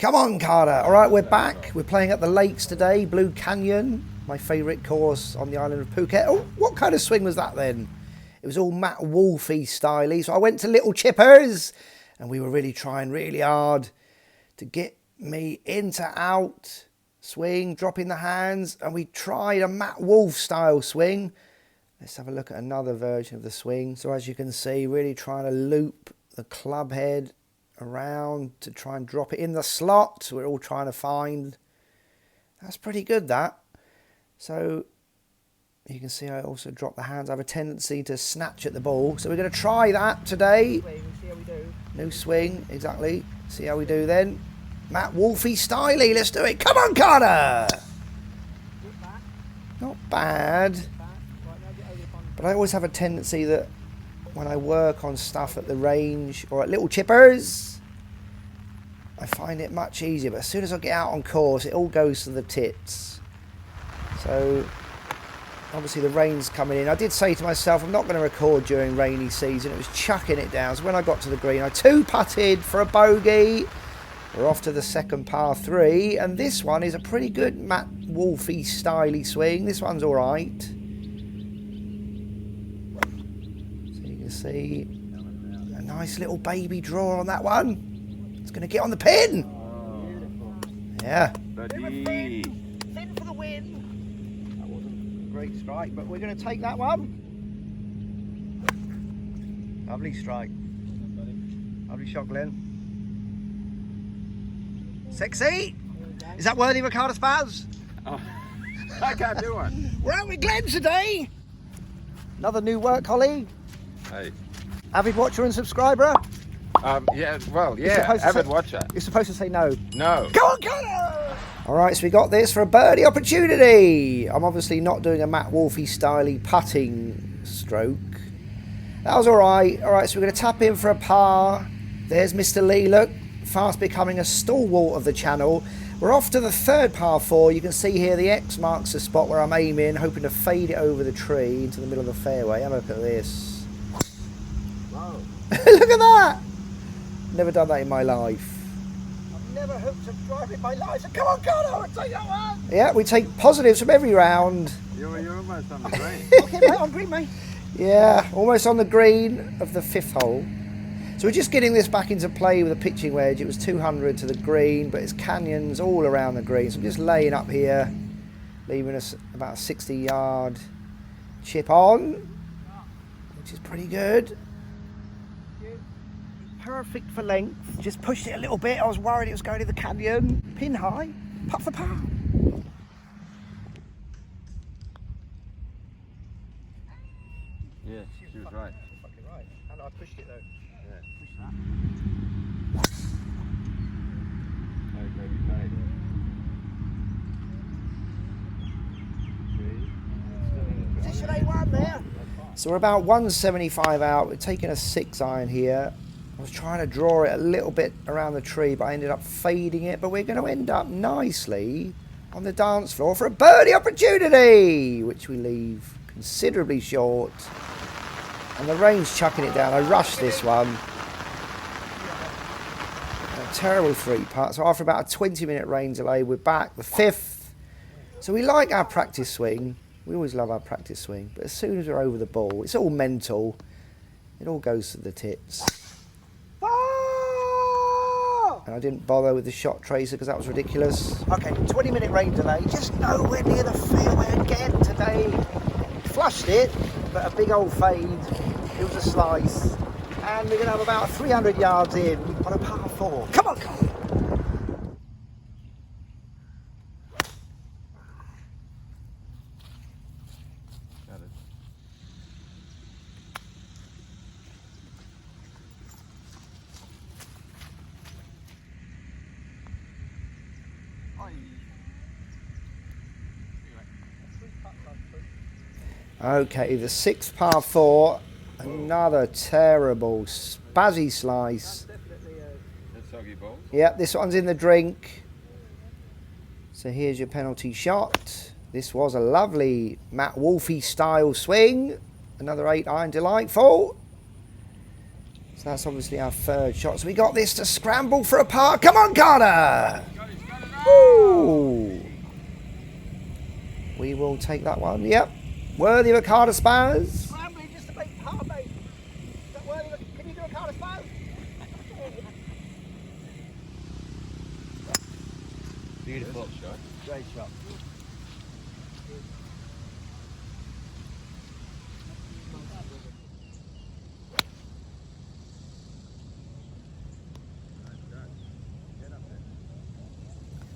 Come on, Carter. All right, we're back. We're playing at the lakes today. Blue Canyon, my favourite course on the island of Phuket. Oh, what kind of swing was that then? It was all Matt Wolfy styly. So I went to Little Chippers and we were really trying really hard to get me into out swing, dropping the hands. And we tried a Matt Wolf style swing. Let's have a look at another version of the swing. So as you can see, really trying to loop the club head around to try and drop it in the slot. We're all trying to find. That's pretty good, that. So you can see I also drop the hands. I have a tendency to snatch at the ball. So we're going to try that today. See how we do. New swing, exactly. See how we do then. Matt Wolfy styly. Let's do it. Come on, Carter. Not bad. But I always have a tendency that when I work on stuff at the range or at Little Chippers, I find it much easier. But as soon as I get out on course, it all goes to the tits. So obviously the rain's coming in. I did say to myself, I'm not going to record during rainy season. It was chucking it down. So when I got to the green, I two-putted for a bogey. We're off to the second par 3. And this one is a pretty good Matt Wolfy styly swing. This one's all right. See a nice little baby draw on that one. It's going to get on the pin. Yeah. Thin for the win. That wasn't a great strike, but we're going to take that one. Lovely strike. Lovely shot, Glenn. Sexy. Is that worthy of a Carter Spaz? Oh, I can't do one. We're out with Glenn today. Another new work colleague. Hey. Avid watcher and subscriber? Yeah, well, yeah, avid watcher. You're supposed to say no. No. Go on, Connor! All right, so we got this for a birdie opportunity. I'm obviously not doing a Matt Wolfy styly putting stroke. That was all right. All right, so we're going to tap in for a par. There's Mr. Lee, look, fast becoming a stalwart of the channel. We're off to the third par 4. You can see here the X marks the spot where I'm aiming, hoping to fade it over the tree into the middle of the fairway. Have a look at this. Wow. Look at that! Never done that in my life. I've never hooked a drive in my life. So come on, Carter, I'll take that one. Yeah, we take positives from every round. You're almost on the green. Okay, mate, I'm green, mate. Yeah, almost on the green of the 5th hole. So we're just getting this back into play with a pitching wedge. It was 200 to the green, but it's canyons all around the green. So I'm just laying up here, leaving us about a 60-yard chip on, which is pretty good. Perfect for length. Just pushed it a little bit. I was worried it was going to the canyon. Pin high, putt for par. Yeah, she was right. Fucking right. And I pushed it though. Yeah. Push that. Position A1 there. So we're about 175 out. We're taking a 6-iron here. I was trying to draw it a little bit around the tree, but I ended up fading it. But we're going to end up nicely on the dance floor for a birdie opportunity, which we leave considerably short. And the rain's chucking it down. I rushed this one. A terrible 3-putt. So after about a 20-minute rain delay, we're back, the 5th. So we like our practice swing. We always love our practice swing. But as soon as we're over the ball, it's all mental. It all goes to the tits. And I didn't bother with the shot tracer because that was ridiculous. Okay, 20-minute rain delay. Just nowhere near the fairway again today. Flushed it, but a big old fade. It was a slice. And we're going to have about 300 yards in on a par 4. Come on, Colin. Got it. Okay, the 6th par 4. Another terrible spazzy slice. That's soggy balls. Yep, this one's in the drink. So here's your penalty shot. This was a lovely Matt Wolfy style swing. Another 8-iron delightful. So that's obviously our third shot. So we got this to scramble for a par. Come on, Carter! Woo! We will take that one. Yep. Worthy of a Carter Spaz. Scrambling just to make par, mate. Is that worthy of a, can you do a Carter Spaz? Beautiful shot. Great shot.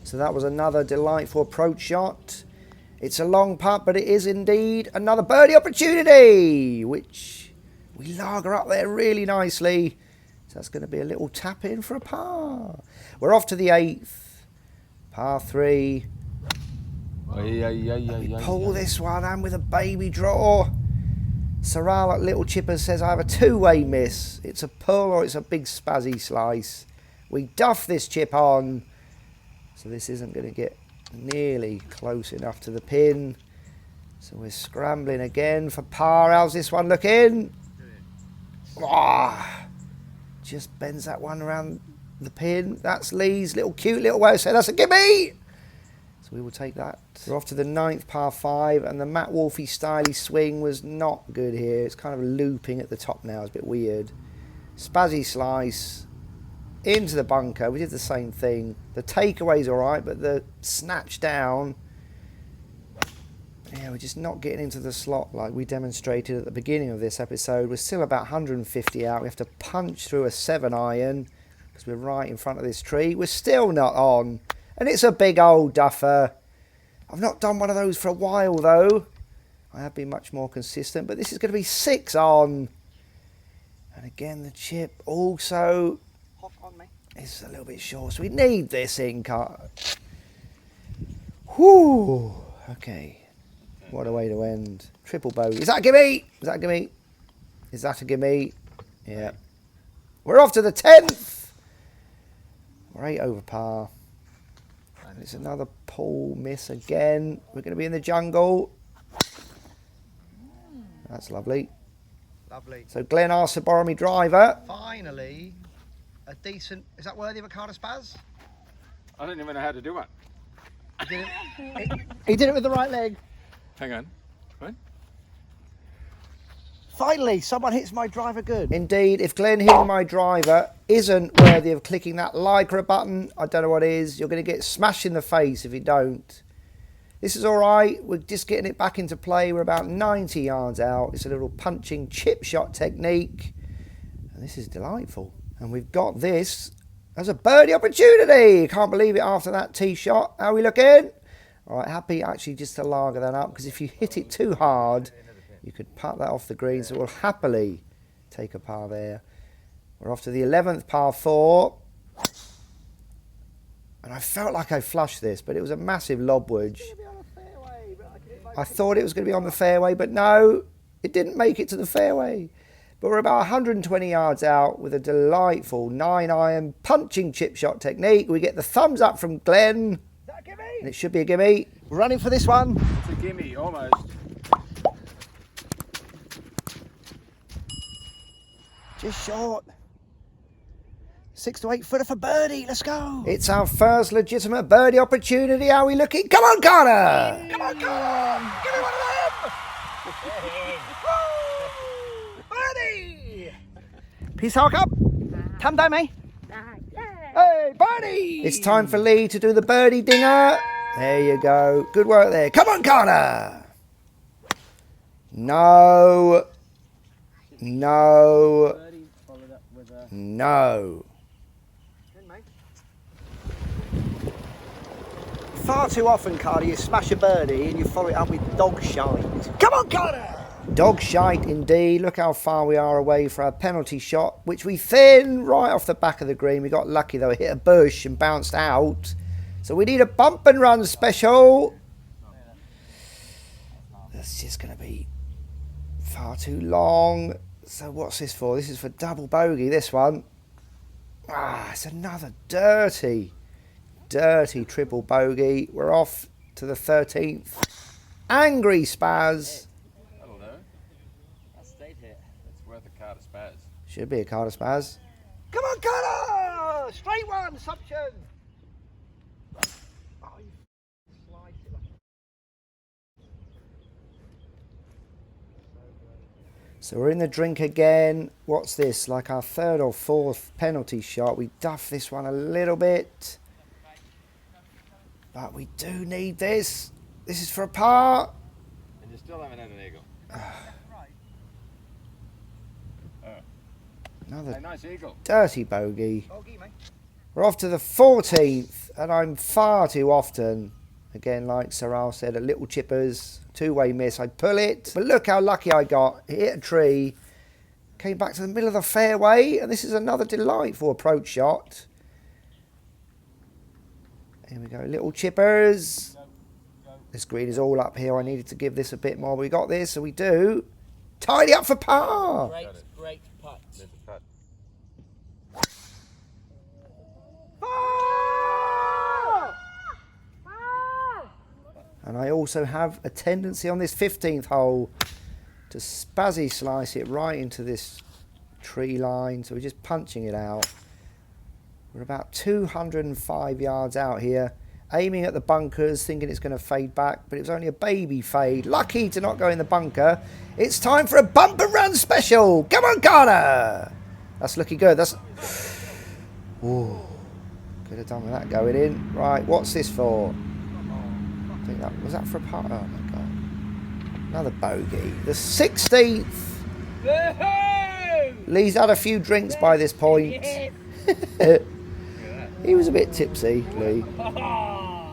So that was another delightful approach shot. It's a long putt, but it is indeed another birdie opportunity, which we lager up there really nicely. So that's going to be a little tap in for a par. We're off to the 8th, par 3. We pull this one and with a baby draw. Sorrel at Little Chipper says I have a two-way miss. It's a pull or it's a big spazzy slice. We duff this chip on. So this isn't going to get nearly close enough to the pin. So we're scrambling again for par. How's this one looking? Ah, just bends that one around the pin. That's Lee's little cute little way of saying that's a gimme. So we will take that. We're off to the 9th par 5, and the Matt Wolfie styly swing was not good here. It's kind of looping at the top now. It's a bit weird. Spazzy slice into the bunker. We did the same thing. The takeaway's all right, but the snatch down, yeah, we're just not getting into the slot like we demonstrated at the beginning of this episode. We're still about 150 out. We have to punch through a 7-iron because we're right in front of this tree. We're still not on, and it's a big old duffer. I've not done one of those for a while though. I have been much more consistent, but this is going to be 6 on. And again, the chip also it's a little bit short, so we need this in car. Whoo! Okay. What a way to end. Triple bogey. Is that a gimme? Is that a gimme? Is that a gimme? Yeah. We're off to the 10th. We're 8 over par. And it's another pull miss again. We're going to be in the jungle. That's lovely. Lovely. So Glenn asked to borrow me driver. Finally, a decent. Is that worthy of a Carter Spaz? I don't even know how to do it. He did it with the right leg. Hang on. What? Finally, someone hits my driver good. Indeed, if Glenn hitting my driver isn't worthy of clicking that Lycra button, I don't know what is. You're going to get smashed in the face if you don't. This is all right. We're just getting it back into play. We're about 90 yards out. It's a little punching chip shot technique. And this is delightful. And we've got this as a birdie opportunity. Can't believe it after that tee shot. How are we looking? All right, happy actually just to lager that up, because if you hit it too hard, you could putt that off the green. So we'll happily take a par there. We're off to the 11th par 4. And I felt like I flushed this, but it was a massive lob wedge. I thought it was going to be on the fairway, but no, it didn't make it to the fairway. But we're about 120 yards out with a delightful 9-iron punching chip shot technique. We get the thumbs up from Glenn. Is that a gimme? And it should be a gimme. We're running for this one. It's a gimme, almost. Just short. 6 to 8 footer for birdie. Let's go. It's our first legitimate birdie opportunity. How are we looking? Come on, Carter! Come on, come on. Give me one of them. Birdie. Peace out, up. Come down, mate. Hey, birdie. It's time for Lee to do the birdie dinger. There you go. Good work there. Come on, Carter! No. No. No. Far too often, Carter, you smash a birdie and you follow it up with dog shite. Come on, Carter! Dog shite indeed. Look how far we are away for our penalty shot, which we thin right off the back of the green. We got lucky though, it hit a bush and bounced out. So we need a bump and run special. That's just going to be far too long. So what's this for? This is for double bogey, this one. Ah, it's another dirty triple bogey. We're off to the 13th. Angry Spaz. I don't know. I stayed here. It's worth a Carter Spaz. Should be a Carter Spaz. Come on, Carter! Straight one, suction. Oh, you sliced it like So we're in the drink again. What's this? Like our third or fourth penalty shot. We duff this one a little bit. But we do need this. This is for a par. And you still haven't had an eagle. Another Hey, nice eagle. dirty bogey. bogey, mate. We're off to the 14th, and I'm far too often, again, like Sir Al said, at little chippers, two-way miss. I pull it, but look how lucky I got. Hit a tree, came back to the middle of the fairway, and this is another delightful approach shot. Here we go, little chippers. This green is all up here. I needed to give this a bit more. We got this, so we do. Tidy up for par. Great putt. And I also have a tendency on this 15th hole to spazzy slice it right into this tree line. So we're just punching it out. We're about 205 yards out here, aiming at the bunkers, thinking it's going to fade back, but it was only a baby fade. Lucky to not go in the bunker. It's time for a bump and run special. Come on, Carter. That's looking good. That's... Ooh. Could have done with that going in. Right, what's this for? I think that was that for a par. Oh my god. Another bogey. The 16th. Lee's had a few drinks by this point. He was a bit tipsy, Lee.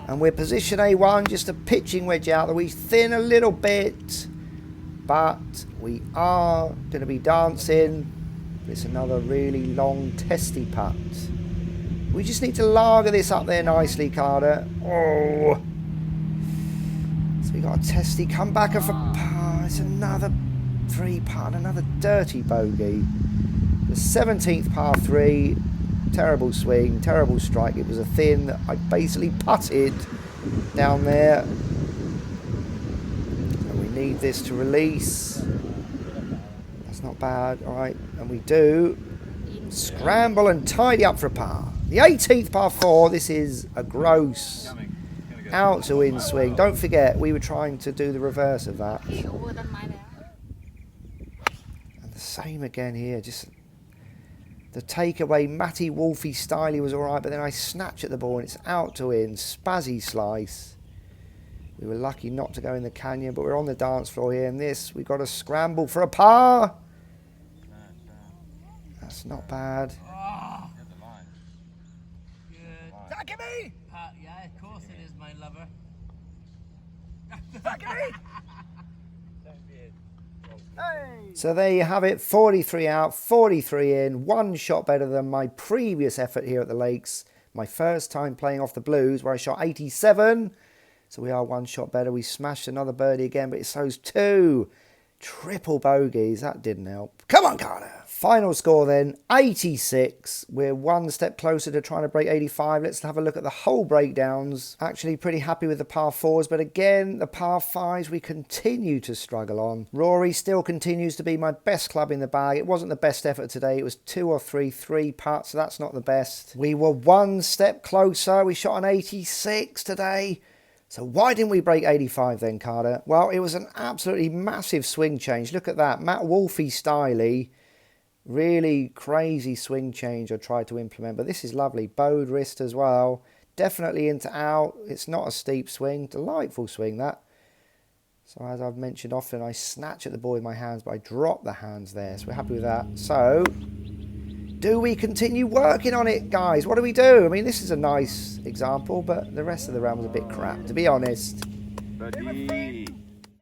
And we're position A1, just a pitching wedge out that we thin a little bit. But we are going to be dancing. It's another really long, testy putt. We just need to lager this up there nicely, Carter. Oh. So we got a testy, come back for par. It's another 3-putt, another dirty bogey. The 17th par 3. Terrible swing, terrible strike. It was a thin that I basically putted down there. And we need this to release. That's not bad. All right, and we do. Scramble and tidy up for a par. The 18th par 4. This is a gross out to in swing. Don't forget, we were trying to do the reverse of that. And the same again here. Just the takeaway, Matty Wolfie Styley was all right, but then I snatch at the ball and it's out to in. Spazzy slice. We were lucky not to go in the canyon, but we're on the dance floor here. And this, we've got to scramble for a par. That's not bad. Oh. Good. That give me! Yeah, of course it is, my lover. That give me! Hey! So there you have it, 43 out, 43 in, one shot better than my previous effort here at the Lakes. My first time playing off the blues where I shot 87. So we are one shot better. We smashed another birdie again, but it's those two triple bogeys. That didn't help. Come on, Carter. Final score then, 86. We're one step closer to trying to break 85. Let's have a look at the whole breakdowns. Actually pretty happy with the par 4s, but again, the par 5s we continue to struggle on. Rory still continues to be my best club in the bag. It wasn't the best effort today. It was 2 or 3 putts, so that's not the best. We were one step closer. We shot an 86 today. So why didn't we break 85 then, Carter? Well, it was an absolutely massive swing change. Look at that. Matt Wolfie Styley. Really crazy swing change I tried to implement, but this is lovely. Bowed wrist as well. Definitely into out. It's not a steep swing. Delightful swing, that. So as I've mentioned often, I snatch at the ball with my hands, but I drop the hands there. So we're happy with that. So, do we continue working on it, guys? What do we do? I mean, this is a nice example, but the rest of the round was a bit crap, to be honest. Birdie.